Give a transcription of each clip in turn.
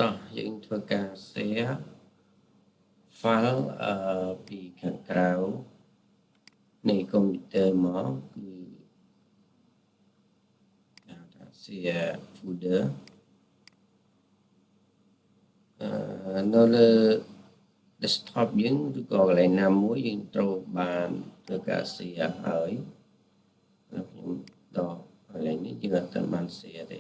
តោះយើងធ្វើការ share file ពីខាងក្រៅនៃកុំព្យូទ័រមកគឺហៅថា share folder នៅលើ desktop យើងឬក៏កន្លែងណាមួយយើងត្រូវបានធ្វើការ share ហើយខ្ញុំដល់កន្លែងនេះយើងអត់ទាន់បាន share ទេ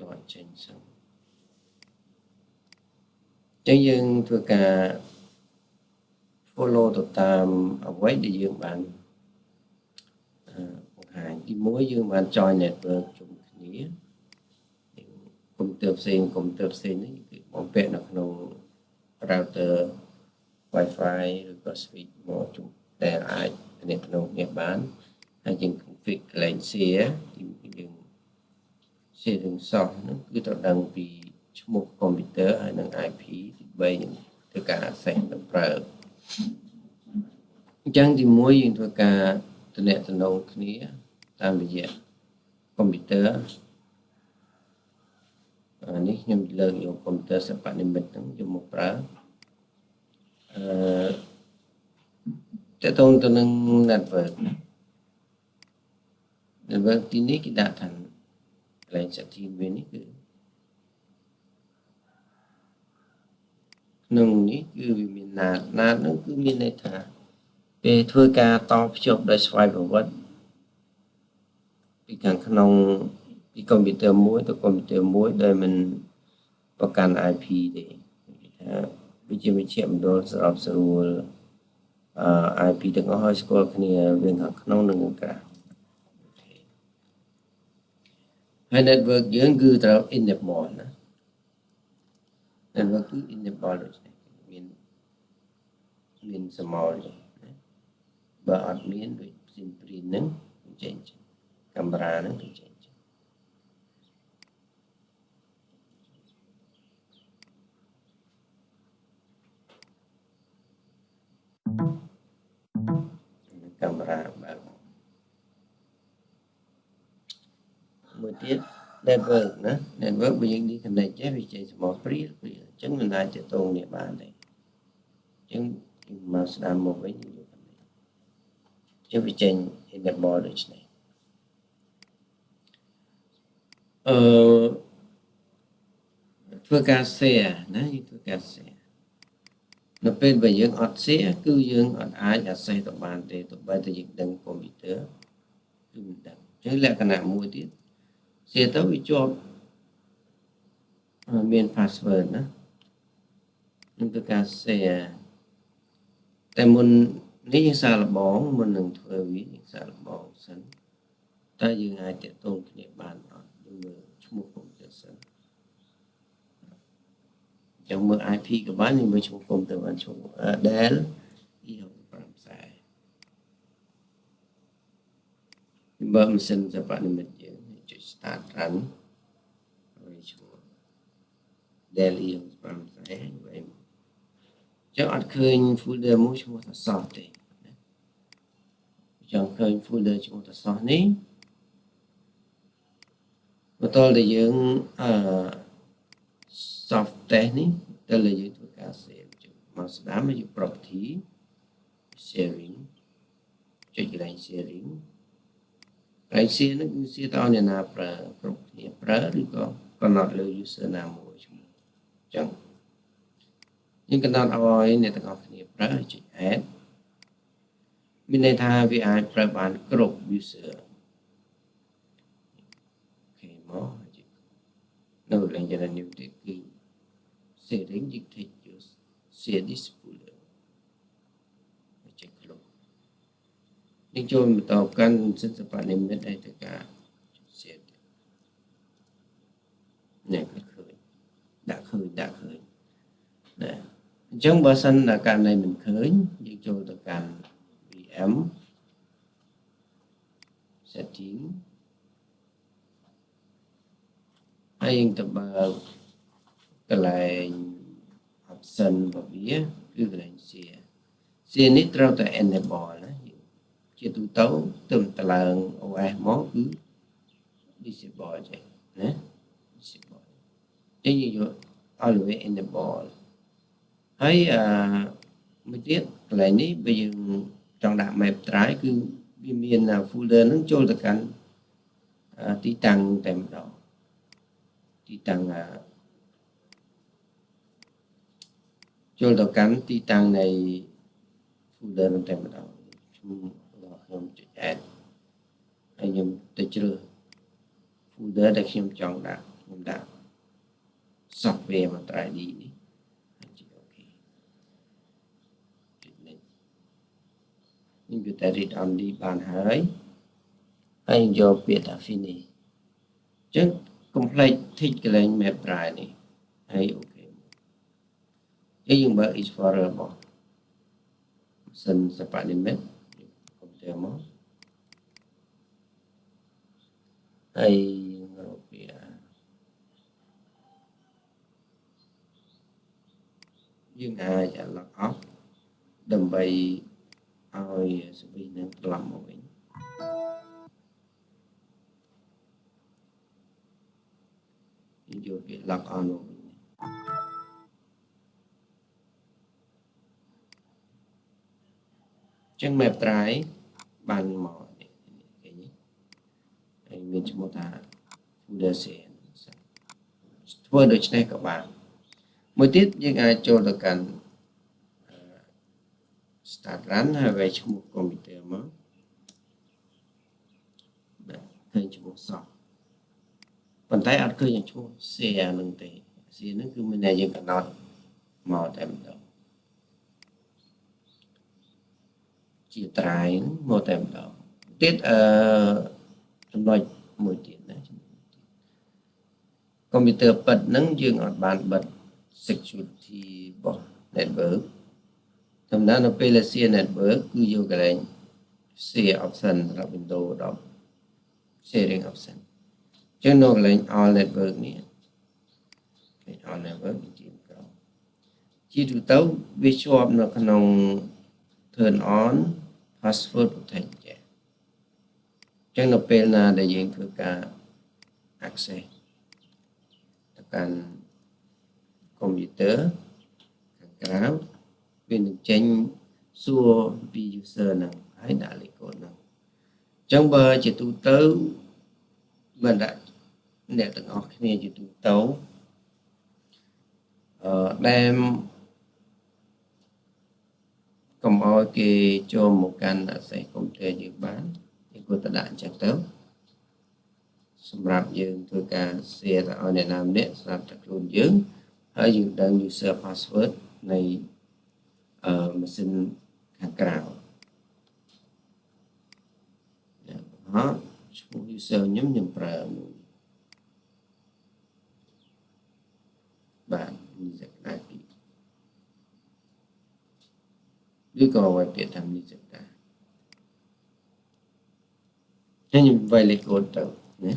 ដល់ចេញសិនចឹងយើងធ្វើការ follow ទៅតាមអ្វីដែលយើងបានបង្ហាញទី1យើងបាន join network ជុំគ្នាកុំព្យូទ័រផ្សេងនេះគឺបំពាក់នៅក្នុង router Wi-Fi ឬក៏ switch មកជុំដែលអាចទំនាក់ទំនងគ្នាបានហើយយើង config កន្លែង share ទីយើង share នឹងសោះហ្នឹងគឺត្រូវដឹងពីឈ្មោះកុំព្យូទ័រហើយនិង IP ទី3យើងធ្វើការ access ទៅប្រើអញ្ចឹងទី1យើងធ្វើការទំនាក់ទំនងគ្នាតាមរយៈកុំព្យូទ័រនេះខ្ញុំលើកយកកុំព្យូទ័រសិប្បនិម្មិតហ្នឹងយកមកប្រើតើតើទៅនឹង network ទីនេះគេដាក់ថាកន្លែង setting វានេះគឺក្នុងនេះគឺវាមានណាតហ្នឹងគឺមានន័យថាពេលធ្វើការតភ្ជាប់ដោយស្វ័យប្រវត្តិពីខាងក្នុងពីកុំព្យូទ័រមួយទៅកុំព្យូទ័រមួយដោយមិនប្រកាន់ IP ទេថាវាជាវិជ្ជាមណ្ឌលសម្រាប់ស្រួលIP ទាំងអស់ឲ្យស្គាល់គ្នាវាខាងក្នុងនិងខាងក្រៅហើយ network យើងគឺត្រូវ enable ណា network គឺ enable ដូចនេះមានសមោលចឹងណាបើអត់មានដូចស៊ីមព្រីនហ្នឹងចេញកាមេរ៉ាហ្នឹងចេញកាមេរ៉ាបើមួយទៀត network ណា network បើយើង disconnect ចេះវាចេញសមោលព្រីអញ្ចឹងមិនអាចទាក់ទងនេះបានទេអញ្ចឹងមកស្ដាំមកវិញយើងយកវាចេញ enable ដូចនេះធ្វើការ share ណាយើងធ្វើការ share នៅពេលបើយើងអត់ share គឺយើងអត់អាច access ទៅបានទេទោះបីតែយើងដឹងកុំព្យូទ័រគឺមិនដឹងអញ្ចឹងលក្ខណៈមួយទៀត share ទៅវាជាប់មាន password ណាខ្ញុំធ្វើការ share តែមុននេះយើងសាកល្បងមុននឹងធ្វើវាយើងសាកល្បងសិនតើយើងអាចទាក់ទងគ្នាបានអត់យើងមើលឈ្មោះកុំព្យូទ័រសិនចាំមើល IP ក៏បានយើងមើលឈ្មោះកុំព្យូទ័របានឈ្មោះ Dell E6540 បើម៉ាស៊ីនសិប្បនិម្មិតយើងចុច start run ហើយឈ្មោះ Dell E6540 វិញចឹងអត់ឃើញ folder មួយឈ្មោះថាសោះទេចង់ឃើញ folder ឈ្មោះថាសោះនេះបន្តតែយើងsoft test នេះទៅលើយើងធ្វើការ save មកស្ដាប់មកយក property sharing ចុចកន្លែង sharing កន្លែង share នេះគឺ share ទៅឲ្យអ្នកណាប្រើគ្រប់គ្នាប្រើឬក៏កំណត់លើ user ណាមួយឈ្មោះអញ្ចឹងយើងកំណត់ឲ្យអ្នកទាំងអស់គ្នាប្រើចុច add មានន័យថាវាអាចប្រើបានគ្រប់ user អូខេមកនៅកន្លែង general ទៀតគឺ sharing យើង take use share this folder ចុច close យើងចូលបន្តកាន់សិទ្ធិសិប្បនិម្មិតឲ្យទៅការ share នេះឃើញដាក់ឃើញណាអញ្ចឹងបើសិនតែករណីមិនឃើញយើងចូលទៅកាន់ VM setting ហើយយើងទៅបើកកន្លែង option របស់វាគឺកន្លែង share នេះត្រូវតែ enable ណាជាទូទៅទៅឡើង OS មកគឺ disable ចេះណា disable តែយើងយក always enable ហើយមួយទៀតកន្លែងនេះបើយើងចង់ដាក់ map drive គឺវាមាន folder នឹងចូលទៅកាន់ទីតាំងតែម្ដងទីតាំងចូលទៅកាន់ទីតាំងនៃ folder នឹងតែម្ដងខ្ញុំចុច add ហើយខ្ញុំទៅជ្រើស folder ដែលខ្ញុំចង់ដាក់ខ្ញុំដាក់ software មក 3D នេះហើយចុច OK ចុច next ខ្ញុំយកតែ read only បានហើយយកពាក្យថា finish អញ្ចឹង complete tick កន្លែង map drive នេះហើយ OK យើងបើក explorer របស់សិនសព្វនិមិត្តកុំព្យូទ័រមកហើយរកពាក្យយើងអាច log off ដើម្បីឲ្យសវិសនឹងត្រឡប់មកវិញយើងយកពាក្យ log on មកវិញចឹង map drive បានមកនេះហើយមានឈ្មោះថា folder share ធ្វើដូច្នេះក៏បានមួយទៀតយើងអាចចូលទៅកាន់ start run ហើយវាឈ្មោះកុំព្យូទ័រមកបាទឃើញឈ្មោះសោះប៉ុន្តែអត់ឃើញឈ្មោះ share នឹងទេ share នឹងគឺមានតែយើងកំណត់មកតែម្ដងជាត្រៃមកតែម្ដងទៀតចំណុចមួយទៀតណាកុំព្យូទ័រពិតហ្នឹងយើងអត់បានបិទ security របស់ network តំណាងនៅពេល share network គឺយកកន្លែង share option សម្រាប់ Windows 10 sharing option អញ្ចឹងនៅកន្លែង all network នេះ all network ជាទូទៅវាជាប់នៅក្នុង turn on password protect អញ្ចឹងនៅពេលណាដែលយើងធ្វើការ access ទៅកាន់កុំព្យូទ័រខាងក្រៅវានឹងចេញសួរពី user ហ្នឹងហើយដាក់លេខកូដហ្នឹងអញ្ចឹងបើជាទូទៅបើដាក់អ្នកទាំងអស់គ្នាជាទូទៅដែលកុំឲ្យគេចូលមកកាន់ access កុំព្យូទ័រយើងបានយើងគួរតែដាក់អញ្ចឹងទៅសម្រាប់យើងធ្វើការ share ទៅឲ្យអ្នកណាម្នាក់សម្រាប់តែខ្លួនយើងហើយយើងដឹង user password នៃម៉ាស៊ីនខាងក្រៅឈ្មោះ user ខ្ញុំប្រើមួយបាទនេះសក្តាពីឬក៏ឲ្យពាក្យថានេះសក្តាខ្ញុំវាយលេខកូដទៅណា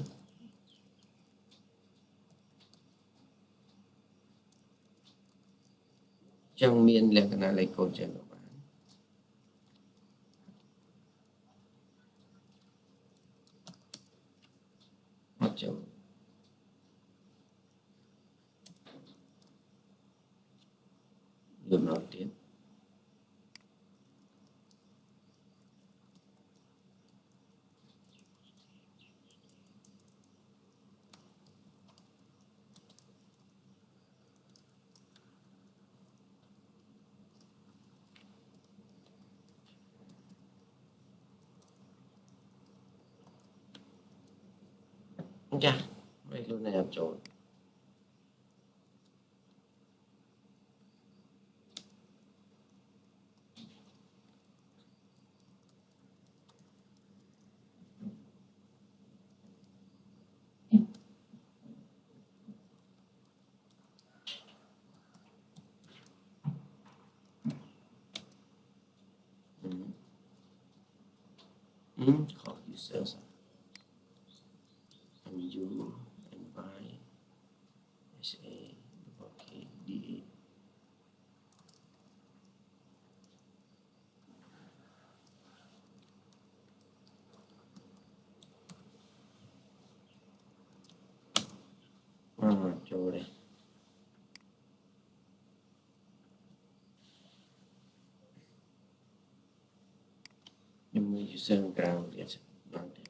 ចង់មានលក្ខណៈលេខកូដចឹងក៏បានអត់ចូលយកម្ដងទៀតចាមិនខ្លួនឯងអត់ចូលខុស user MU NY SA OK DA nhưng mà user groundទៀតដល់ទៀត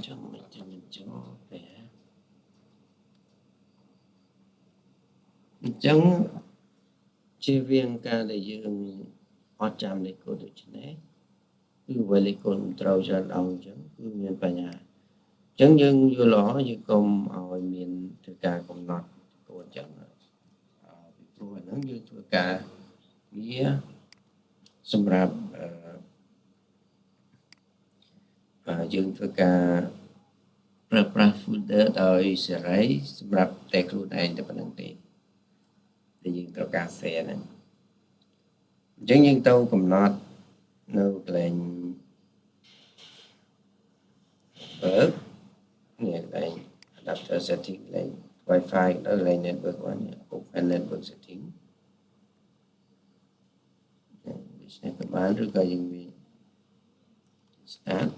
ចាំមិនចូលទេអញ្ចឹងជាវាងការដែលយើងអត់ចាំលេខកូដដូចនេះគឺវាលេខកូដត្រូវច្រើនដងអញ្ចឹងគឺមានបញ្ហាអញ្ចឹងយើងយល់ល្អយើងកុំឲ្យមានធ្វើការកំណត់កូដអញ្ចឹងពីព្រោះអាហ្នឹងយើងធ្វើការវាសម្រាប់យើងធ្វើការប្រើប្រាស់ folder ដោយសេរីសម្រាប់តែខ្លួនឯងតែប៉ុណ្្នឹងទេដែលយើងត្រូវការ share ហ្នឹងអញ្ចឹងយើងទៅកំណត់នៅកន្លែងនេះកន្លែង adapter setting កន្លែង Wi-Fi នៅកន្លែង network ហ្នឹង open network setting ដូច្នេះក៏បានឬក៏យើងវា start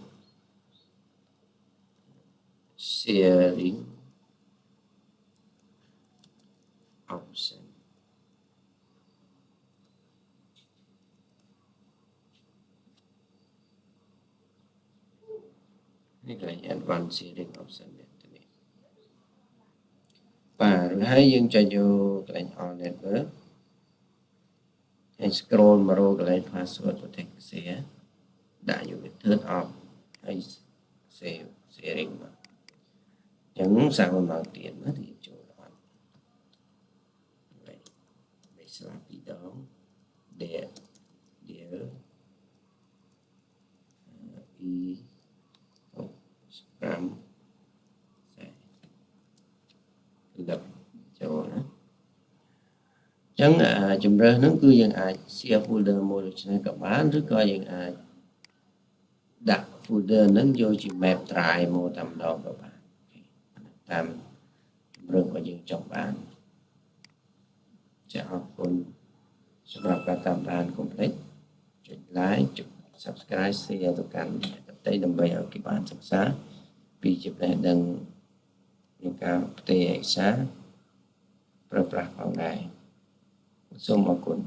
sharing option នេះកន្លែង advanced sharing option នេះបាទឬហើយយើងចុចយកកន្លែង all network ហើយ scroll មករកកន្លែង password protect share ដាក់យកវា turn off ហើយ save sharing មកអញ្ចឹងសាកមកទៀតណាទីចូលអត់មិនស្លាប់ពីដង there there e 5លឹកចូលណាអញ្ចឹងជំរើសហ្នឹងគឺយើងអាច share folder មួយដូចនេះក៏បានឬក៏យើងអាចដាក់ folder ហ្នឹងយកជា map drive មកតែម្ដងក៏បានតាមជំរើសរបស់យើងចង់បានចាអរគុណសម្រាប់ការតាមដាន complete ចុច like ចុច subscribe share ទៅកាន់អ្នកដទៃដើម្បីឲ្យគេបានសិក្សាពីចំណេះដឹងនៃការផ្ទេរឯកសារប្រើប្រាស់ផងដែរសូមអរគុណ